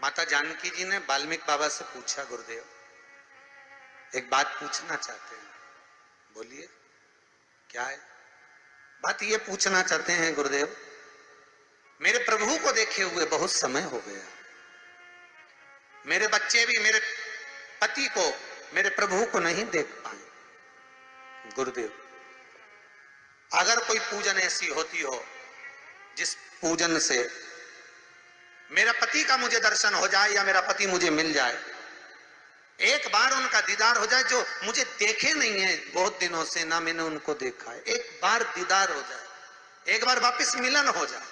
माता जानकी जी ने वाल्मीकि बाबा से पूछा, गुरुदेव एक बात पूछना चाहते हैं। बोलिए क्या है? बात ये पूछना चाहते हैं गुरुदेव, मेरे प्रभु को देखे हुए बहुत समय हो गया, मेरे बच्चे भी मेरे पति को, मेरे प्रभु को नहीं देख पाए। गुरुदेव अगर कोई पूजन ऐसी होती हो जिस पूजन से मेरा पति का मुझे दर्शन हो जाए या मेरा पति मुझे मिल जाए, एक बार उनका दीदार हो जाए, जो मुझे देखे नहीं है बहुत दिनों से, ना मैंने उनको देखा है, एक बार दीदार हो जाए, एक बार वापस मिलन हो जाए।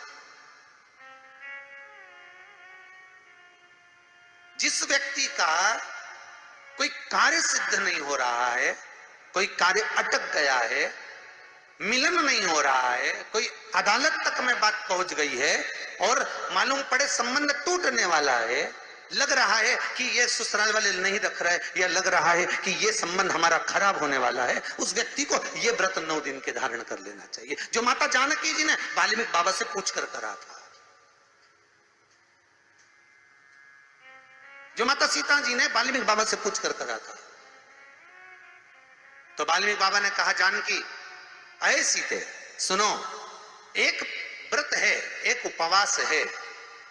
जिस व्यक्ति का कोई कार्य सिद्ध नहीं हो रहा है, कोई कार्य अटक गया है, मिलन नहीं हो रहा है, कोई अदालत तक में बात पहुंच गई है और मालूम पड़े संबंध टूटने वाला है, लग रहा है कि ये ससुराल वाले नहीं रख रहे, या लग रहा है कि ये संबंध हमारा खराब होने वाला है, उस व्यक्ति को ये व्रत 9 दिन के धारण कर लेना चाहिए, जो माता जानकी जी ने वाल्मीकि बाबा से पूछकर करा था, जो माता सीता जी ने वाल्मीकि बाबा से पूछकर करा था। तो वाल्मीकि बाबा ने कहा, जानकी अये सीते सुनो, एक व्रत है, एक उपवास है,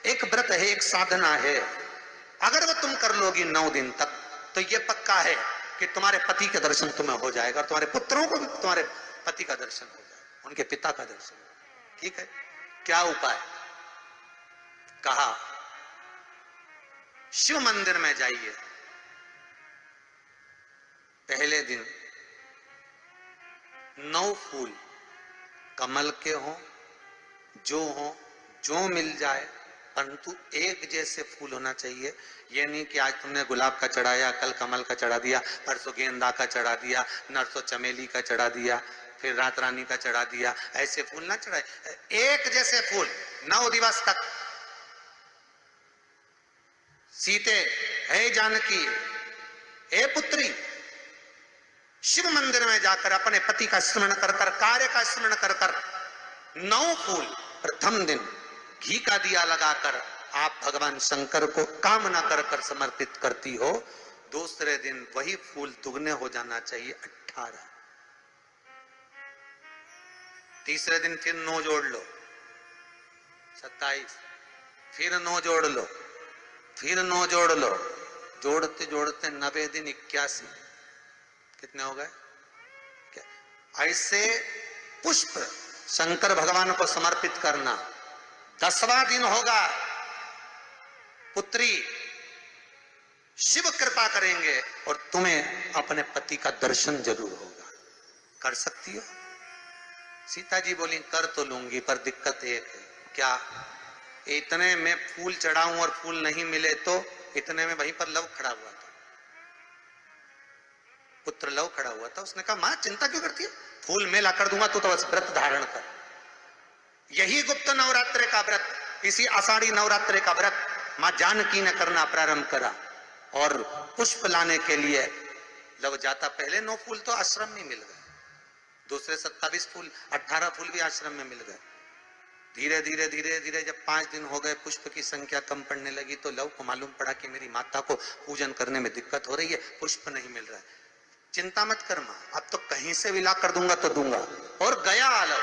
एक व्रत है, एक साधना है, अगर वो तुम कर लोगी 9 दिन तक तो ये पक्का है कि तुम्हारे पति के दर्शन तुम्हें हो जाएगा और तुम्हारे पुत्रों को भी तुम्हारे पति का दर्शन हो जाएगा, उनके पिता का दर्शन हो जाएगा। ठीक है, क्या उपाय? कहा शिव मंदिर में जाइए, पहले दिन 9 फूल कमल के हों, जो मिल जाए, परंतु एक जैसे फूल होना चाहिए। ये नहीं कि आज तुमने गुलाब का चढ़ाया, कल कमल का चढ़ा दिया, परसों गेंदा का चढ़ा दिया, नरसों चमेली का चढ़ा दिया, फिर रात रानी का चढ़ा दिया, ऐसे फूल ना चढ़ाए, एक जैसे फूल 9 दिवस तक। सीते हे जानकी, हे पुत्री, शिव मंदिर में जाकर अपने पति का स्मरण कर कर, कार्य का स्मरण कर कर 9 फूल प्रथम दिन घी का दिया लगाकर आप भगवान शंकर को कामना कर कर समर्पित करती हो, दूसरे दिन वही फूल दुगने हो जाना चाहिए 18। तीसरे दिन फिर 9 जोड़ लो 27, फिर 9 जोड़ लो, फिर 9 जोड़ लो, जोड़ते जोड़ते 90 दिन 81, कितने हो गए? ऐसे पुष्प शंकर भगवान को समर्पित करना। 10वां दिन होगा, पुत्री शिव कृपा करेंगे और तुम्हें अपने पति का दर्शन जरूर होगा। कर सकती हो? सीता जी बोली कर तो लूंगी, पर दिक्कत एक है। क्या? इतने में फूल चढ़ाऊं और फूल नहीं मिले तो? इतने में वहीं पर लव खड़ा हुआ था, पुत्र लव खड़ा हुआ था। उसने कहा मां चिंता क्यों करती है, फूल मैं ला कर दूंगा, तू तो बस व्रत धारण कर। यही गुप्त नवरात्रे का व्रत, इसी आषाढ़ी नवरात्रे का व्रत मां जानकी ने करना प्रारंभ करा और पुष्प लाने के लिए लव जाता। पहले 9 फूल तो आश्रम में मिल गए, दूसरे 27 फूल, 18 फूल भी आश्रम में मिल गए। धीरे धीरे धीरे धीरे जब 5 दिन हो गए, पुष्प की संख्या कम पड़ने लगी, तो लव को मालूम पड़ा कि मेरी माता को पूजन करने में दिक्कत हो रही है, पुष्प नहीं मिल रहा है। चिंता मत कर मां, अब तो कहीं से भी ला कर दूंगा तो दूंगा। और गया लव,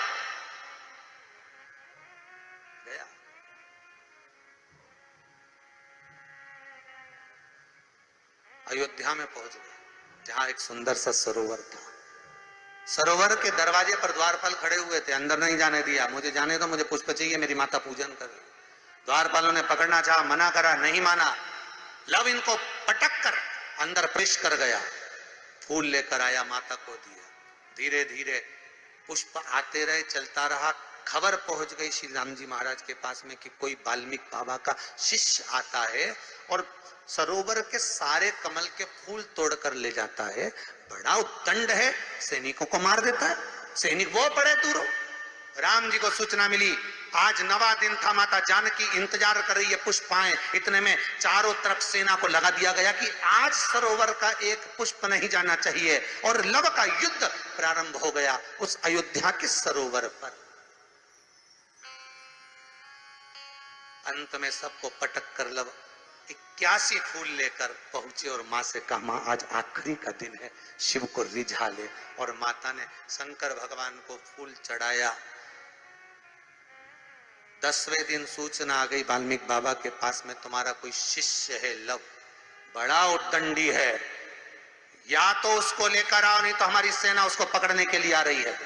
गया। अयोध्या में पहुंच गए, जहां एक सुंदर सा सरोवर था। सरोवर के दरवाजे पर द्वारपाल खड़े हुए थे, अंदर नहीं जाने दिया। मुझे जाने दो, मुझे पुष्प चाहिए, मेरी माता पूजन कर रही। द्वारपालों ने पकड़ना चाहा, मना करा, नहीं माना। लव इनको पटक कर अंदर प्रवेश कर गया, फूल लेकर आया, माता को दिया। धीरे धीरे पुष्प आते रहे, चलता रहा। खबर पहुंच गई श्री राम जी महाराज के पास में कि कोई वाल्मीकि बाबा का शिष्य आता है और सरोवर के सारे कमल के फूल तोड़कर ले जाता है। बड़ा उत्तंड है, सैनिकों को मार देता है। सैनिक वो पड़े दूरों। राम जी को सूचना मिली, आज 9वां दिन था, माता जानकी इंतजार कर रही है पुष्प आए। इतने में चारों तरफ सेना को लगा दिया गया कि आज सरोवर का एक पुष्प नहीं जाना चाहिए, और लव का युद्ध प्रारंभ हो गया उस अयोध्या के सरोवर पर। अंत में सबको पटक कर लव 81 फूल लेकर पहुंचे और माँ से कहा, माँ आज आखिरी का दिन है, शिव को रिझा ले। और माता ने शंकर भगवान को फूल चढ़ाया। 10वें दिन सूचना आ गई वाल्मीकि बाबा के पास में, तुम्हारा कोई शिष्य है लव, बड़ा उद्दंडी है, या तो उसको लेकर आओ नहीं तो हमारी सेना उसको पकड़ने के लिए आ रही है।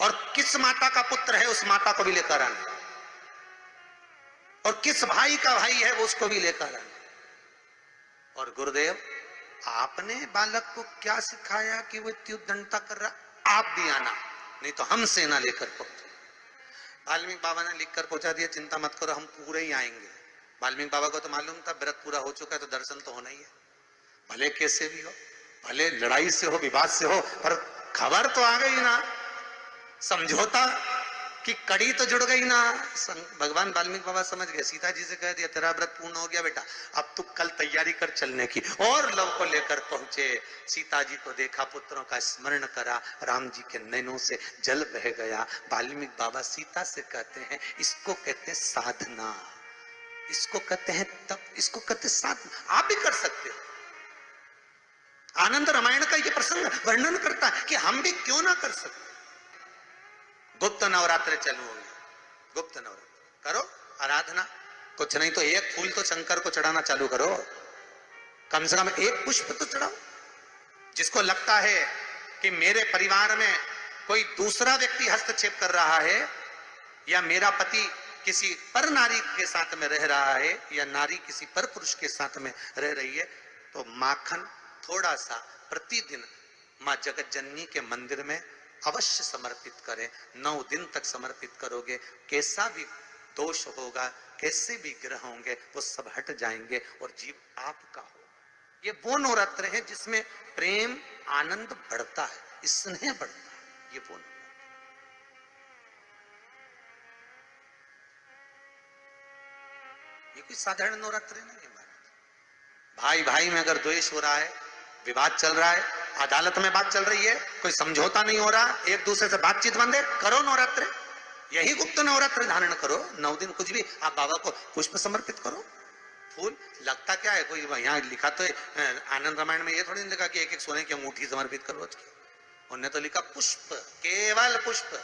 और किस माता का पुत्र है उस माता को भी लेकर आना, और किस भाई का भाई है वो उसको भी लेकर आना। और गुरुदेव आपने बालक को क्या सिखाया कि वो इतनी उद्दंडता कर रहा, आप भी आना नहीं तो हम सेना लेकर पहुंचे। वाल्मीकि बाबा ने लिखकर पहुंचा दिया, चिंता मत करो हम पूरे ही आएंगे। वाल्मीकि बाबा को तो मालूम था व्रत पूरा हो चुका है तो दर्शन तो होना ही है, भले कैसे भी हो, भले लड़ाई से हो, विवाद से हो, पर खबर तो आ गई ना, समझौता की कड़ी तो जुड़ गई ना। भगवान वाल्मीकि बाबा समझ गए, सीता जी से कह दिया तेरा व्रत पूर्ण हो गया बेटा, अब तू कल तैयारी कर चलने की। और लव को लेकर पहुंचे, सीता जी को देखा, पुत्रों का स्मरण करा, राम जी के नैनों से जल बह गया। वाल्मीकि बाबा सीता से कहते हैं, इसको कहते हैं साधना, इसको कहते हैं तप, इसको कहते हैं साधना। आप भी कर सकते हो। आनंद रामायण का ये प्रसंग वर्णन करता है कि हम भी क्यों ना कर सकते। गुप्त नवरात्र चालू हो गया, गुप्त नवरात्र करो, आराधना, कुछ नहीं तो एक फूल तो शंकर को चढ़ाना चालू करो, कम से कम एक पुष्प तो चढ़ाओ। जिसको लगता है कि मेरे परिवार में कोई दूसरा व्यक्ति हस्तक्षेप कर रहा है, या मेरा पति किसी पर नारी के साथ में रह रहा है, या नारी किसी पर पुरुष के साथ में रह रही है, तो माखन थोड़ा सा प्रतिदिन मां जगत जननी के मंदिर में अवश्य समर्पित करें। 9 दिन तक समर्पित करोगे, कैसा भी दोष होगा, कैसे भी ग्रह होंगे, वो सब हट जाएंगे और जीव आपका हो। ये वो नवरात्र है जिसमें प्रेम आनंद बढ़ता है, स्नेह बढ़ता है। ये वो नवरात्र, ये कोई साधारण नवरात्र नहीं है। भाई भाई में अगर द्वेष हो रहा है, विवाद चल रहा है, अदालत में बात चल रही है, कोई समझौता नहीं हो रहा, एक दूसरे से बातचीत बंद है, करो नवरात्र, यही गुप्त नवरात्र धारण करो। 9 दिन कुछ भी, आप बाबा को पुष्प समर्पित करो, फूल। लगता क्या है, कोई यहाँ लिखा तो आनंद रामायण में ये थोड़ी नहीं लिखा कि एक एक सोने की अंगूठी समर्पित करो। उन्होंने तो लिखा पुष्प, केवल पुष्प।